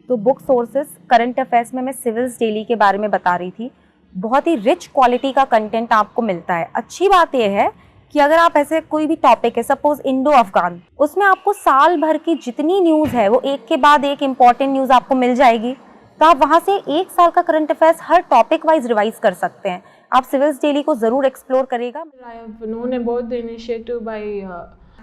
तो book sources current affairs में मैं सिविल्स डेली के बारे में बता रही थी। बहुत ही रिच क्वालिटी का कंटेंट आपको मिलता है। अच्छी बात यह है कि अगर आप ऐसे कोई भी टॉपिक है, सपोज इंडो अफगान, उसमें आपको साल भर की जितनी न्यूज़ है वो एक के बाद एक इम्पॉर्टेंट न्यूज़ आपको मिल जाएगी। तो आप वहाँ से एक साल का करंट अफेयर्स हर टॉपिक वाइज रिवाइज कर सकते हैं। आप सिविल्स डेली को ज़रूर एक्सप्लोर करेगा। I have known about the initiative by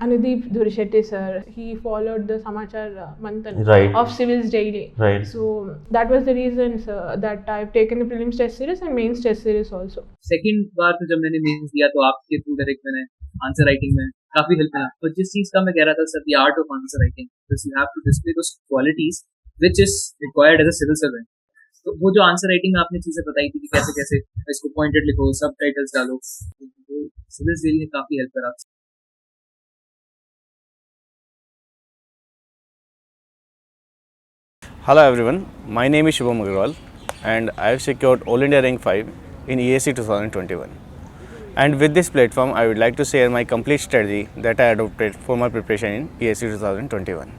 Anudeep Dhurishetty sir. He followed the Samachar Manthan of Civils Daily. Right. So that was the reason, sir, that I've taken the prelims test series and mains test series also. Second बार तो जब मैंने mains दिया तो आपके through direct मैंने answer writing में काफी हेल्प मिला। तो जिस चीज का मैं कह रहा था sir, the art of answer writing, because you have to display those qualities which is required as a civil servant. तो वो जो आंसर राइटिंग में आपने चीजें बताई थी कि कैसे कैसे इसको पॉइंटेड लिखो, सब टाइटल्स डालो, तो सिविल्स डेली ने काफी हेल्प करा। Hello everyone, my name is Shubham Agarwal and I have secured All India Rank 5 in ESE 2021. And with this platform, I would like to share my complete strategy that I adopted for my preparation in ESE 2021.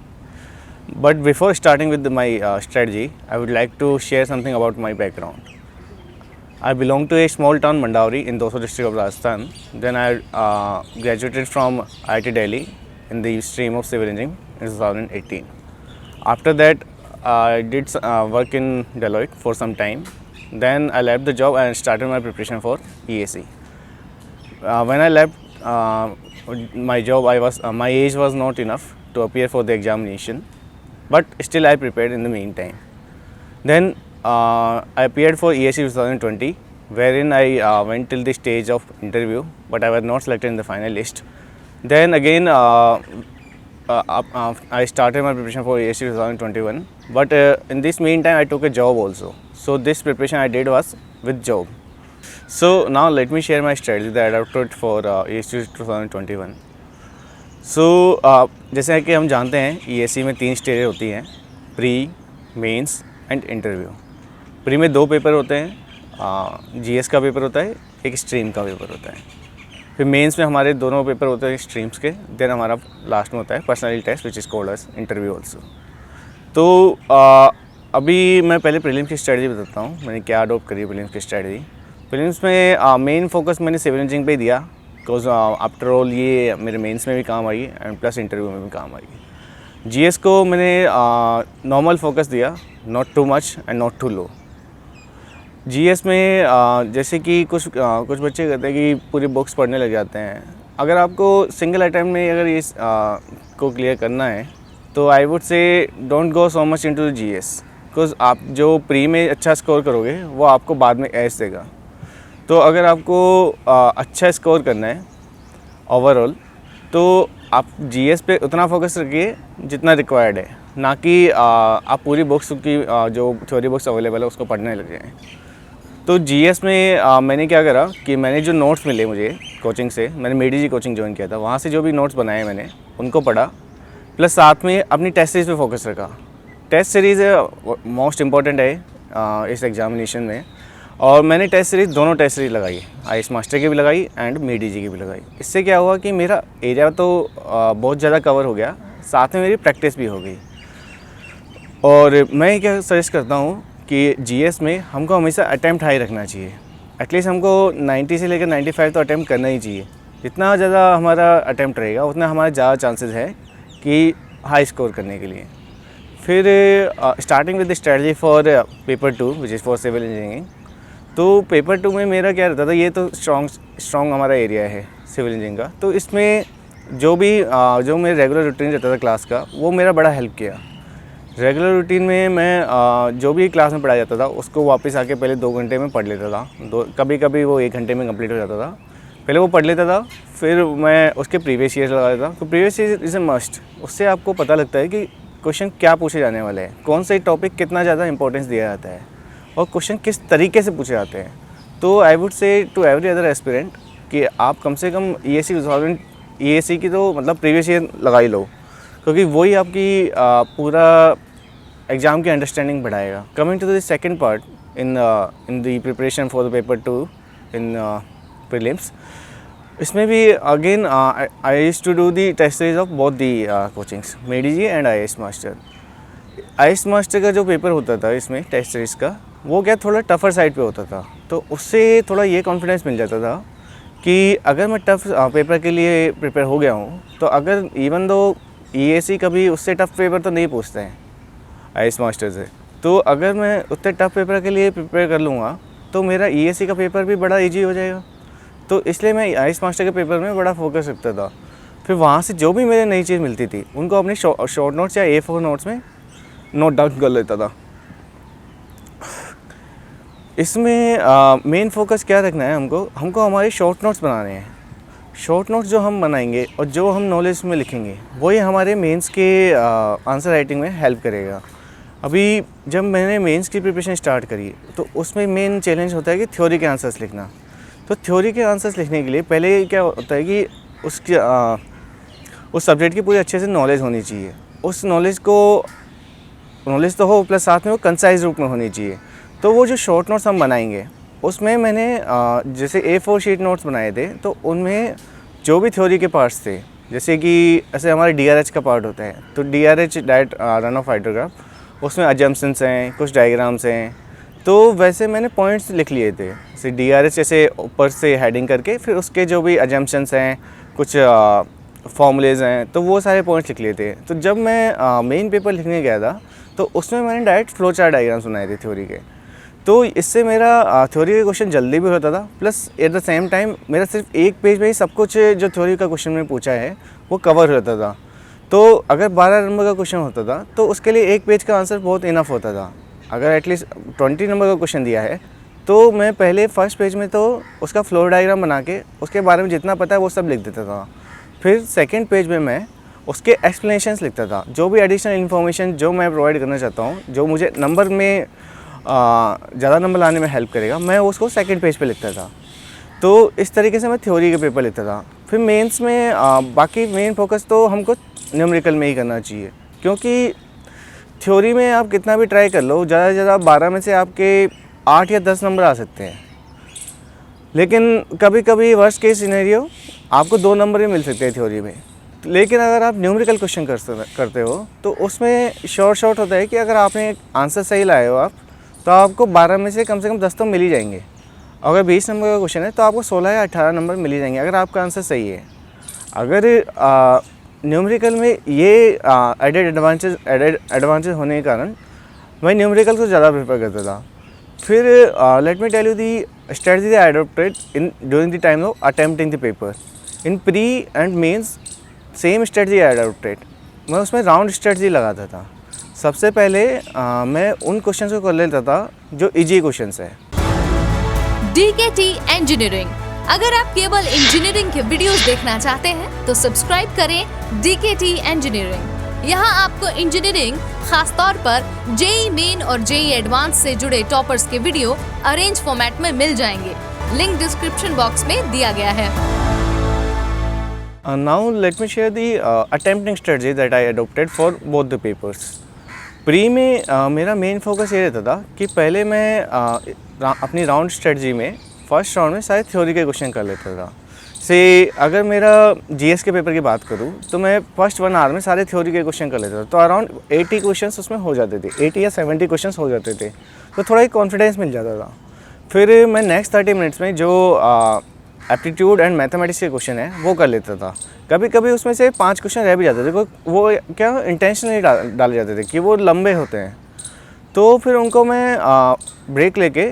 But before starting with my strategy, I would like to share something about my background. I belong to a small town Mandauri in Dosa district of Rajasthan. Then I graduated from IIT Delhi in the stream of civil engineering in 2018. After that, I did work in Deloitte for some time. Then I left the job and started my preparation for ESE. When I left my job, my age was not enough to appear for the examination, but still I prepared in the meantime. Then I appeared for ESE 2020, wherein I went till the stage of interview, but I was not selected in the final list. Then again, I started my preparation for ESE 2021, but in this meantime I took a job also. So this preparation I did was with job. So now let me share my strategy that I adopted for ESE 2021. So जैसे कि हम जानते हैं ESE में 3 stages होती हैं, pre, mains and interview. Pre में 2 paper होते हैं, जीएस का पेपर होता है, एक स्ट्रीम का पेपर होता है। फिर मेंस में हमारे दोनों पेपर होते हैं स्ट्रीम्स के। देन हमारा लास्ट में होता है personality test which is called as interview also. तो अभी मैं पहले प्रीलिम्स की स्ट्रेटजी बताता हूँ मैंने क्या अडॉप्ट करी प्रीलिम्स की स्ट्रेटजी। प्रीलिम्स में मेन फोकस मैंने सिविल इंजीनियरिंग पे दिया, बिकॉज आफ्टर ऑल ये मेरे मेंस में भी काम आई एंड प्लस इंटरव्यू में भी काम आई। जीएस को मैंने नॉर्मल फोकस दिया, not too much and not too low. GS में जैसे कि कुछ बच्चे कहते हैं कि पूरी बुक्स पढ़ने लग जाते हैं। अगर आपको सिंगल अटैम्प्ट में अगर इस को क्लियर करना है तो आई वुड से don't go so much into the GS, because आप जो प्री में अच्छा स्कोर करोगे वो आपको बाद में एस देगा। तो अगर आपको अच्छा स्कोर करना है ओवरऑल तो आप जीएस पे उतना फोकस रखिए जितना रिक्वायर्ड है, ना कि आप पूरी बुक्स की जो थ्योरी बुक्स अवेलेबल है उसको पढ़ने लग जाएँ। तो जीएस में मैंने क्या करा कि मैंने जो नोट्स मिले मुझे कोचिंग से, मैंने मेडी जी कोचिंग ज्वाइन किया था, वहाँ से जो भी नोट्स बनाए मैंने उनको पढ़ा, प्लस साथ में अपनी टेस्ट सीरीज़ पे फोकस रखा। टेस्ट सीरीज़ मोस्ट इम्पॉर्टेंट है इस एग्जामिनेशन में, और मैंने टेस्ट सीरीज़ दोनों टेस्ट सीरीज़ लगाई, आईएएस मास्टर की भी लगाई एंड मेडी जी की भी लगाई। इससे क्या हुआ कि मेरा एरिया तो बहुत ज़्यादा कवर हो गया, साथ में मेरी प्रैक्टिस भी हो गई। और मैं क्या सजेस्ट करता हूँ कि जीएस में हमको हमेशा अटैम्प्ट हाई रखना चाहिए। एटलीस्ट हमको 90 से लेकर 95 तो अटैम्प्ट करना ही चाहिए। जितना ज़्यादा हमारा अटैम्प्ट रहेगा उतना हमारा ज़्यादा चांसेस है कि हाई स्कोर करने के लिए। फिर starting with the strategy for paper 2 which is for civil engineering. तो पेपर 2 में मेरा क्या रहता था, ये तो स्ट्रॉन्ग हमारा एरिया है सिविल इंजीनियरिंग का, तो इसमें जो मेरा रेगुलर रूटीन रहता था क्लास का वो मेरा बड़ा हेल्प किया। रेगुलर रूटीन में मैं जो भी क्लास में पढ़ाया जाता था उसको वापस आके पहले 2 घंटे में पढ़ लेता था। कभी कभी वो 1 घंटे में कंप्लीट हो जाता था। पहले वो पढ़ लेता था, फिर मैं उसके प्रीवियस ईयर लगा देता। तो previous year is a must, उससे आपको पता लगता है कि क्वेश्चन क्या पूछे जाने वाले हैं, कौन से टॉपिक कितना ज़्यादा इंपॉर्टेंस दिया जाता है और क्वेश्चन किस तरीके से पूछे जाते हैं। तो I would say to every other aspirant कि आप कम से कम ESE की तो मतलब प्रीवियस ईयर लगा ही लो, क्योंकि वही आपकी पूरा एग्ज़ाम की अंडरस्टैंडिंग बढ़ाएगा। Coming to the second part in the preparation for the paper 2 in prelims, इसमें भी again I used to do the test series of both the coachings, मेडी जी and IAS master. Ice master का जो paper होता था इसमें test series का, वो क्या थोड़ा टफ़र साइड पे होता था, तो उससे थोड़ा ये कॉन्फिडेंस मिल जाता था कि अगर मैं टफ़ पेपर के लिए प्रिपेयर हो गया हूँ, तो अगर इवन दो EAC कभी उससे टफ़ पेपर तो नहीं पूछते हैं आइस मास्टर से, तो अगर मैं उतने टफ़ पेपर के लिए प्रिपेयर कर लूँगा तो मेरा EAC का पेपर भी बड़ा ईजी हो जाएगा। तो इसलिए मैं आइस मास्टर के पेपर में बड़ा फोकस रखता था। फिर वहाँ से जो भी मेरे नई चीज़ मिलती थी उनको अपने शॉर्ट नोट्स या A4 नोट्स में नोट डाउन कर लेता था। इसमें मेन फोकस क्या रखना है, हमको हमारे शॉर्ट नोट्स बनाने हैं। शॉर्ट नोट्स जो हम बनाएंगे और जो हम नॉलेज में लिखेंगे वही हमारे मेंस के आंसर राइटिंग में हेल्प करेगा। अभी जब मैंने मेंस की प्रिपरेशन स्टार्ट करी तो उसमें मेन चैलेंज होता है कि थ्योरी के आंसर्स लिखना। तो थ्योरी के आंसर्स लिखने के लिए पहले क्या होता है कि उसकी उस सब्जेक्ट की पूरी अच्छे से नॉलेज होनी चाहिए। उस नॉलेज तो हो प्लस साथ में वो कंसाइज रूप में होनी चाहिए। तो वो जो शॉर्ट नोट्स हम बनाएंगे उसमें मैंने जैसे A4 शीट नोट्स बनाए थे, तो उनमें जो भी थ्योरी के पार्ट्स थे, जैसे कि ऐसे हमारे DRH का पार्ट होता है, तो DRH direct run of hydrograph, उसमें अजम्पशंस हैं, कुछ डायग्राम्स हैं, तो वैसे मैंने पॉइंट्स लिख लिए थे। जैसे DRH ऐसे ऊपर से हेडिंग करके फिर उसके जो भी अजम्पशंस हैं, कुछ फॉर्मूलेज हैं, तो वो सारे पॉइंट्स लिख लिए थे। तो जब मैं मेन पेपर लिखने गया था तो उसमें मैंने डायरेक्ट फ्लो चार्ट डायग्राम्स बनाए थे थ्योरी के। तो इससे मेरा थ्योरी के क्वेश्चन जल्दी भी होता था, plus at the same time मेरा सिर्फ एक पेज में ही सब कुछ जो थ्योरी का क्वेश्चन में पूछा है वो कवर होता था। तो अगर 12 नंबर का क्वेश्चन होता था तो उसके लिए एक पेज का आंसर बहुत इनफ होता था। अगर एटलीस्ट 20 नंबर का क्वेश्चन दिया है तो मैं पहले फर्स्ट पेज में तो उसका फ्लो डायग्राम बना के उसके बारे में जितना पता है वो सब लिख देता था। फिर सेकंड पेज में मैं उसके एक्सप्लेनेशंस लिखता था, जो भी एडिशनल इन्फॉर्मेशन जो मैं प्रोवाइड करना चाहता हूँ, जो मुझे नंबर में ज़्यादा नंबर लाने में हेल्प करेगा, मैं उसको सेकंड पेज पे लिखता था। तो इस तरीके से मैं थ्योरी के पेपर लिखता था। फिर मेंस में बाकी मेन फोकस तो हमको न्यूमेरिकल में ही करना चाहिए, क्योंकि थ्योरी में आप कितना भी ट्राई कर लो, ज़्यादा से ज़्यादा 12 में से आपके 8 या 10 नंबर आ सकते हैं। लेकिन कभी कभी वर्स्ट केस सिनेरियो आपको 2 नंबर ही मिल सकते हैं थ्योरी में। लेकिन अगर आप न्यूमेरिकल क्वेश्चन करते हो तो उसमें शॉर्ट होता है कि अगर आपने आंसर सही लाए हो आप, तो आपको 12 में से कम 10 तो मिल ही जाएंगे। अगर 20 नंबर का क्वेश्चन है तो आपको 16 या 18 नंबर मिल ही जाएंगे अगर आपका आंसर सही है। अगर न्यूमेरिकल में ये एडेड एडवांटेज होने के कारण मैं न्यूमेरिकल को ज़्यादा प्रेफर करता था। फिर let me tell you the strategy that I adopted in during the time of attempting the paper in pre and mains. Same strategy I adopted, मैं उसमें राउंड स्ट्रेटजी लगाता था। सबसे पहले मैं उन क्वेश्चंस को कर लेता था जो इजी क्वेश्चंस है। DKT इंजीनियरिंग, अगर आप केवल इंजीनियरिंग के वीडियोस देखना चाहते हैं तो सब्सक्राइब करें DKT इंजीनियरिंग। यहाँ आपको इंजीनियरिंग, खासतौर पर JEE मेन और JEE एडवांस से जुड़े टॉपर्स के वीडियो अरेंज फॉर्मेट में मिल जाएंगे। लिंक डिस्क्रिप्शन बॉक्स में दिया गया है। Now let me share the attempting strategy that I adopted for both the papers. Pre में मेरा मेन फोकस ये रहता था कि पहले मैं अपनी राउंड स्ट्रेटजी में फर्स्ट राउंड में सारे थ्योरी के क्वेश्चन कर लेता था। से अगर मेरा GS के पेपर की बात करूँ तो मैं फर्स्ट 1 आवर में सारे थ्योरी के क्वेश्चन कर लेता था, तो अराउंड 80 क्वेश्चंस उसमें हो जाते थे, 80 या 70 क्वेश्चंस हो जाते थे, तो थोड़ा ही कॉन्फिडेंस मिल जाता था। फिर मैं नेक्स्ट 30 मिनट्स में जो एप्टीट्यूड एंड मैथमेटिक्स के क्वेश्चन है वो कर लेता था। कभी कभी उसमें से 5 क्वेश्चन रह भी जाते थे, वो क्या इंटेंशनली डाले जाते थे कि वो लंबे होते हैं, तो फिर उनको मैं ब्रेक लेके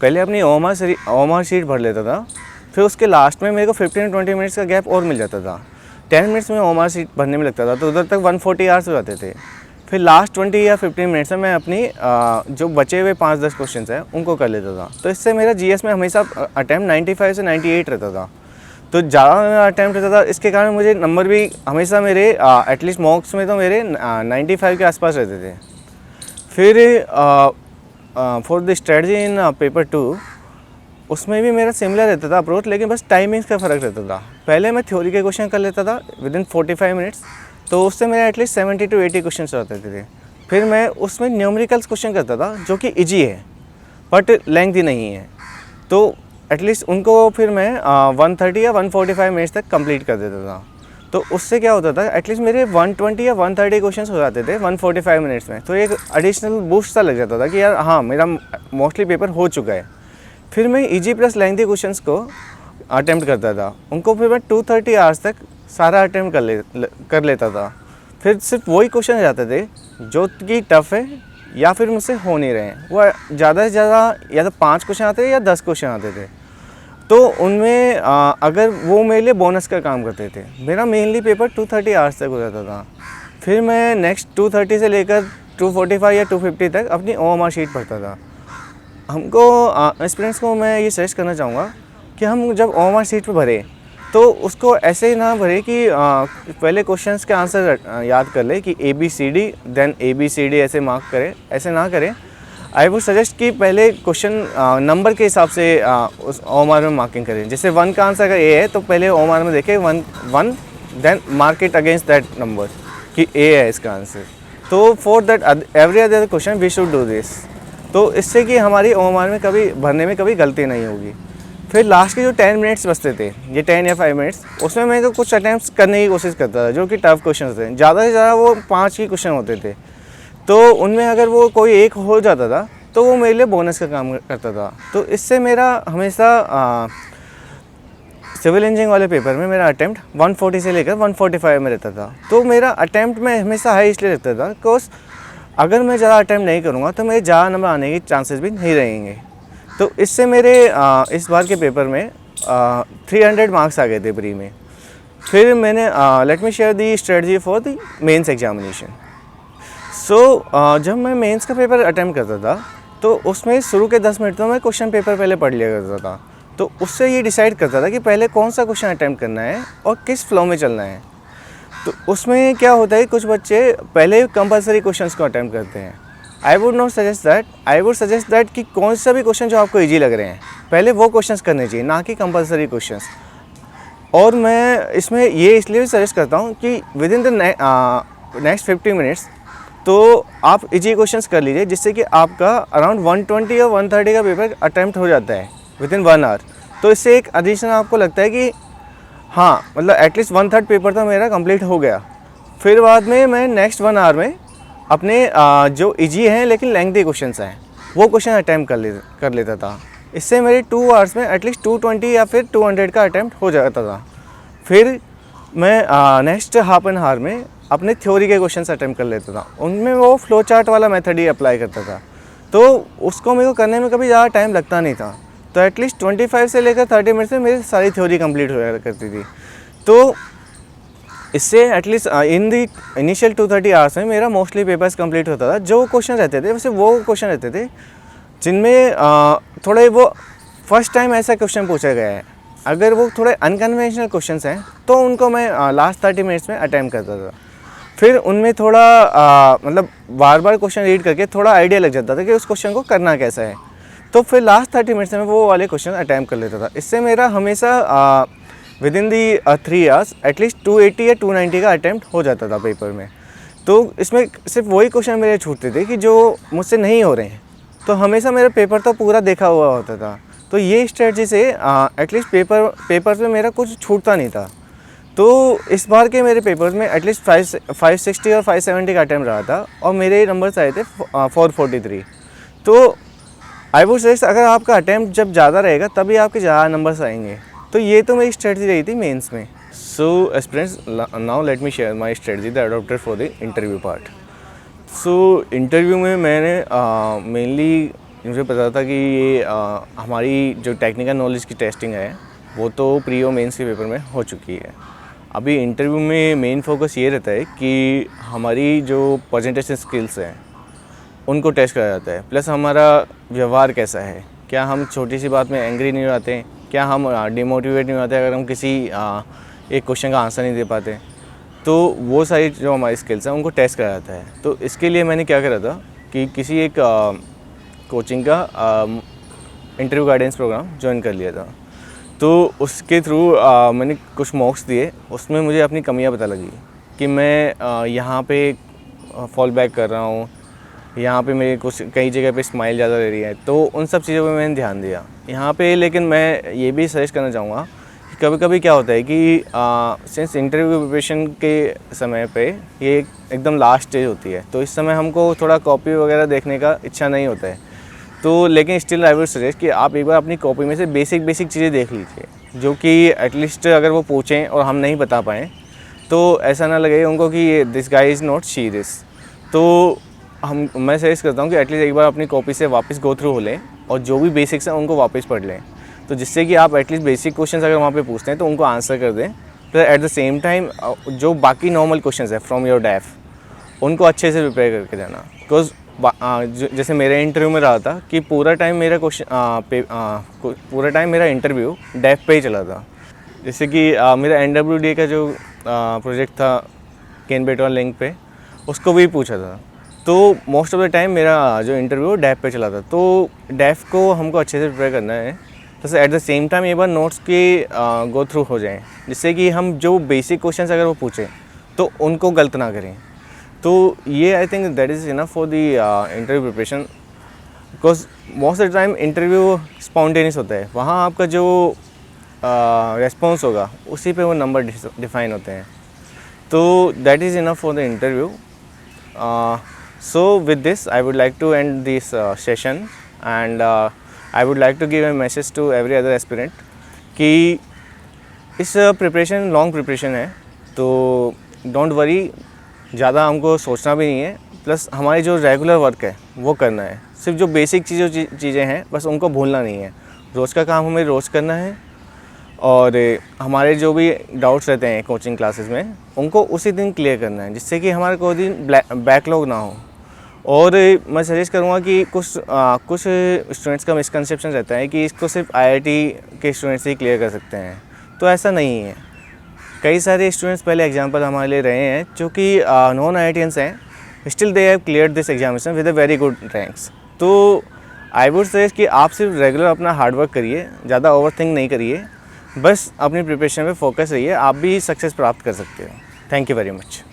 पहले अपनी OMR शीट भर लेता था। फिर उसके लास्ट में मेरे को 15-20 मिनट्स का गैप और मिल जाता था। 10 मिनट्स में OMR शीट भरने में लगता था, तो उधर तक 140 आवर्स हो जाते थे। फिर लास्ट 20 या 15 मिनट्स में मैं अपनी जो बचे हुए 5-10 क्वेश्चन हैं उनको कर लेता था। तो इससे मेरा GS में हमेशा अटैम्प्ट 95 से 98 रहता था, तो ज़्यादा अटैम्प्ट रहता था। इसके कारण मुझे नंबर भी हमेशा मेरे एटलीस्ट मॉक्स में तो मेरे 95 के आसपास रहते थे। फिर for the strategy in paper 2 उसमें भी मेरा सिमिलर रहता था अप्रोच, लेकिन बस टाइमिंग्स का फ़र्क रहता था। पहले मैं थ्योरी के क्वेश्चन कर लेता था विदिन 45 मिनट्स, तो उससे मेरा एटलीस्ट 70 to 80 क्वेश्चन रहते थे। फिर मैं उसमें न्यूमेरिकल्स क्वेश्चन करता था जो कि इजी है बट लेंथी नहीं है, तो एटलीस्ट उनको फिर मैं 130 या 145 मिनट्स तक कंप्लीट कर देता था। तो उससे क्या होता था, एटलीस्ट मेरे 120 या 130 क्वेश्चंस हो जाते थे 145 मिनट्स में। तो एक एडिशनल बूस्ट सा लग जाता था कि यार हाँ मेरा मोस्टली पेपर हो चुका है। फिर मैं ईजी प्लस लेंथी क्वेश्चंस को अटैम्प्ट करता था, उनको फिर मैं 230 आवर्स तक सारा अटैम्प्ट कर लेता था। फिर सिर्फ वही क्वेश्चन जाते थे जो कि टफ़ है या फिर मुझसे हो नहीं रहे हैं, वो ज़्यादा से ज़्यादा या तो 5 क्वेश्चन आते थे या 10 क्वेश्चन आते थे। तो उनमें अगर वो मेरे लिए बोनस का काम करते थे। मेरा मेनली पेपर 230 आवर्स तक हो जाता था। फिर मैं नेक्स्ट 230 से लेकर 245 या 250 तक अपनी OMR शीट भरता था। हमको स्टूडेंट्स को मैं ये सजेस्ट करना चाहूँगा कि हम जब OMR शीट पर भरें तो उसको ऐसे ना भरें कि पहले क्वेश्चंस के आंसर याद कर ले कि ABCD देन ABCD ऐसे मार्क करें, ऐसे ना करें। आई वुड सजेस्ट कि पहले क्वेश्चन नंबर के हिसाब से उस OMR में मार्किंग करें। जैसे 1 का आंसर अगर A है तो पहले OMR में देखें 1 then mark it against that number कि A है इसका आंसर। तो for that every other question we should do this. तो इससे कि हमारी OMR में कभी भरने में कभी गलती नहीं होगी। फिर लास्ट के जो 10 मिनट्स बचते थे, ये 10 या 5 मिनट्स, उसमें मैं तो कुछ अटैम्प्ट्स करने की कोशिश करता था जो कि टफ क्वेश्चन थे। ज़्यादा से ज़्यादा वो 5 ही क्वेश्चन होते थे। तो उनमें अगर वो कोई एक हो जाता था तो वो मेरे लिए बोनस का काम करता था। तो इससे मेरा हमेशा सिविल इंजीनियरिंग वाले पेपर में मेरा अटैम्प्ट 140 से लेकर 145 में रहता था। तो मेरा अटैम्प्ट में हमेशा हाई इसलिए रहता था बिकॉज अगर मैं ज़्यादा अटैम्प्ट नहीं करूँगा तो मेरे ज़्यादा नंबर आने के चांसेस भी नहीं रहेंगे। तो इससे मेरे इस बार के पेपर में 300 मार्क्स आ गए थे प्री में। फिर मैंने let me share the strategy for the mains examination. So जब मैं मेंस का पेपर अटैम्प्ट करता था तो उसमें शुरू के 10 मिनट तो मैं क्वेश्चन पेपर पहले पढ़ लिया करता था। तो उससे ये डिसाइड करता था कि पहले कौन सा क्वेश्चन अटैम्प्ट करना है और किस फ्लो में चलना है। तो उसमें क्या होता है, कुछ बच्चे पहले कंपलसरी क्वेश्चंस को अटैम्प्ट करते हैं। I would not suggest that. I would suggest that कि कौन सा भी क्वेश्चन जो आपको ईजी लग रहे हैं पहले वो क्वेश्चंस करने चाहिए, ना कि कंपलसरी क्वेश्चंस। और मैं इसमें ये इसलिए सजेस्ट करता हूँ कि with in the next 50 minutes तो आप इजी क्वेश्चंस कर लीजिए, जिससे कि आपका अराउंड 120 या 130 का पेपर अटैम्प्ट हो जाता है विद इन 1 आवर। तो इससे एक एडिशनल आपको लगता है कि हाँ मतलब एटलीस्ट 1/3 पेपर तो मेरा कंप्लीट हो गया। फिर बाद में मैं नेक्स्ट 1 आवर में अपने जो इजी हैं लेकिन लेंथी क्वेश्चंस हैं वो क्वेश्चन अटैम्प्ट कर लेता था। इससे मेरे 2 आवर्स में एटलीस्ट 220 या फिर 200 का अटैम्प्ट हो जाता था। फिर मैं नेक्स्ट हाफ एन आवर में अपने थ्योरी के क्वेश्चंस अटैम्प्ट कर लेता था। उनमें वो फ्लो चार्ट वाला मेथड ही अप्लाई करता था, तो उसको मेरे को करने में कभी ज़्यादा टाइम लगता नहीं था। तो एटलीस्ट 25 से लेकर 30 मिनट्स में मेरी सारी थ्योरी कंप्लीट हो जाया करती थी। तो इससे at least in the initial 230 hours में मेरा मोस्टली पेपर्स कंप्लीट होता था। जो क्वेश्चन रहते थे वैसे वो क्वेश्चन रहते थे जिनमें थोड़े वो फर्स्ट टाइम ऐसा क्वेश्चन पूछा गया है। अगर वो थोड़े अनकन्वेंशनल क्वेश्चंस हैं तो उनको मैं लास्ट 30 मिनट्स में अटैम्प्ट करता था। फिर उनमें थोड़ा मतलब बार बार क्वेश्चन रीड करके थोड़ा आइडिया लग जाता था कि उस क्वेश्चन को करना कैसा है। तो फिर लास्ट 30 मिनट्स में वो वाले क्वेश्चन अटैम्प्ट कर लेता था। इससे मेरा हमेशा with in the 3 hours at least 280 या 290 का अटैम्प्ट हो जाता था पेपर में। तो इसमें सिर्फ वही क्वेश्चन मेरे छूटते थे कि जो मुझसे नहीं हो रहे हैं, तो हमेशा मेरा पेपर तो पूरा देखा हुआ होता था। तो ये स्ट्रेटजी से एटलीस्ट पेपर में मेरा कुछ छूटता नहीं था। तो इस बार के मेरे पेपर्स में एटलीस्ट 560 और 570 का अटैम्प्ट रहा था और मेरे नंबर्स आए थे 443। तो आई वुड सजेस्ट अगर आपका अटैम्प्ट जब ज़्यादा रहेगा तभी आपके ज़्यादा नंबर्स आएंगे। तो ये तो मेरी स्ट्रेटजी रही थी मेंस में। So aspirants, now let me share my strategy that adopted for the interview part. So interview में मैंने मेनली मुझे पता था कि ये हमारी जो टेक्निकल नॉलेज की टेस्टिंग है वो तो प्री और मेंस के पेपर में हो चुकी है। अभी इंटरव्यू में मेन फोकस ये रहता है कि हमारी जो प्रेजेंटेशन स्किल्स हैं उनको टेस्ट करा जाता है, प्लस हमारा व्यवहार कैसा है, क्या हम छोटी सी बात में एंग्री नहीं हो जाते, क्या हम डिमोटिवेट नहीं होते अगर हम किसी एक क्वेश्चन का आंसर नहीं दे पाते। तो वो सारी जो हमारी स्किल्स हैं उनको टेस्ट करा जाता है। तो इसके लिए मैंने क्या करा था कि किसी एक कोचिंग का इंटरव्यू गाइडेंस प्रोग्राम ज्वाइन कर लिया था। तो उसके थ्रू मैंने कुछ मॉक्स दिए। उसमें मुझे अपनी कमियां पता लगी कि मैं यहाँ पे फॉल बैक कर रहा हूँ, यहाँ पे मेरे कुछ कई जगह पे स्माइल ज़्यादा ले रही है। तो उन सब चीज़ों पे मैंने ध्यान दिया यहाँ पे। लेकिन मैं ये भी सजेस्ट करना चाहूँगा कभी कभी क्या होता है कि सिंस इंटरव्यू प्रिपरेशन के समय पे ये एकदम लास्ट स्टेज होती है, तो इस समय हमको थोड़ा कॉपी वगैरह देखने का इच्छा नहीं होता है। तो लेकिन स्टिल आई वुड सजेस्ट कि आप एक बार अपनी कॉपी में से बेसिक चीज़ें देख लीजिए, जो कि एटलीस्ट अगर वो पूछें और हम नहीं बता पाएँ तो ऐसा ना लगे उनको कि this guy is not serious. तो मैं सजेस्ट करता हूँ कि एटलीस्ट एक बार अपनी कॉपी से वापस गो थ्रू हो लें और जो भी बेसिक्स हैं उनको वापस पढ़ लें, तो जिससे कि आप एटलीस्ट बेसिक क्वेश्चंस अगर वहाँ पे पूछते हैं तो उनको आंसर कर दें। फिर एट द सेम टाइम जो बाकी नॉर्मल क्वेश्चंस है फ्रॉम योर डैफ उनको अच्छे से प्रिपेयर करके जाना। बिकॉज जैसे मेरे इंटरव्यू में रहा था कि पूरा टाइम मेरा इंटरव्यू डैफ पे ही चला था। जैसे कि मेरा NWDA का जो प्रोजेक्ट था कैनबेटॉन लिंक पे, उसको भी पूछा था। तो मोस्ट ऑफ द टाइम मेरा जो इंटरव्यू डैफ पे चला था, तो डैफ को हमको अच्छे से प्रिपेयर करना है। तो एट द सेम टाइम एक बार नोट्स के गो थ्रू हो जाएं, जिससे कि हम जो बेसिक क्वेश्चंस अगर वो पूछें तो उनको गलत ना करें। तो ये I think that is enough for the interview preparation, because most of the time interview spontaneous होता है, वहाँ आपका जो रेस्पॉन्स होगा उसी पे वो नंबर डिफाइन होते हैं। तो that is enough for the interview. So with this I would like to end this session, and I would like to give a message to every other aspirant कि इस preparation long preparation है, तो don't worry, ज़्यादा हमको सोचना भी नहीं है। प्लस हमारी जो रेगुलर वर्क है वो करना है, सिर्फ जो बेसिक चीज़ें हैं बस उनको भूलना नहीं है। रोज़ का काम हमें रोज़ करना है, और हमारे जो भी डाउट्स रहते हैं कोचिंग क्लासेस में उनको उसी दिन क्लियर करना है, जिससे कि हमारे कोई दिन बैकलॉग ना हो। और मैं सजेस्ट करूँगा कि कुछ स्टूडेंट्स का मिसकंसेप्शन रहता है कि इसको सिर्फ IIT के स्टूडेंट्स ही क्लियर कर सकते हैं, तो ऐसा नहीं है। कई सारे स्टूडेंट्स पहले एग्जाम्पल हमारे लिए रहे हैं जो कि नॉन IITians हैं, still they have cleared this examination with a very good ranks. तो आई वुड सजेस्ट कि आप सिर्फ रेगुलर अपना हार्डवर्क करिए, ज़्यादा ओवरथिंक नहीं करिए, बस अपनी प्रिपरेशन पे फोकस रहिए, आप भी सक्सेस प्राप्त कर सकते हो। Thank you very much.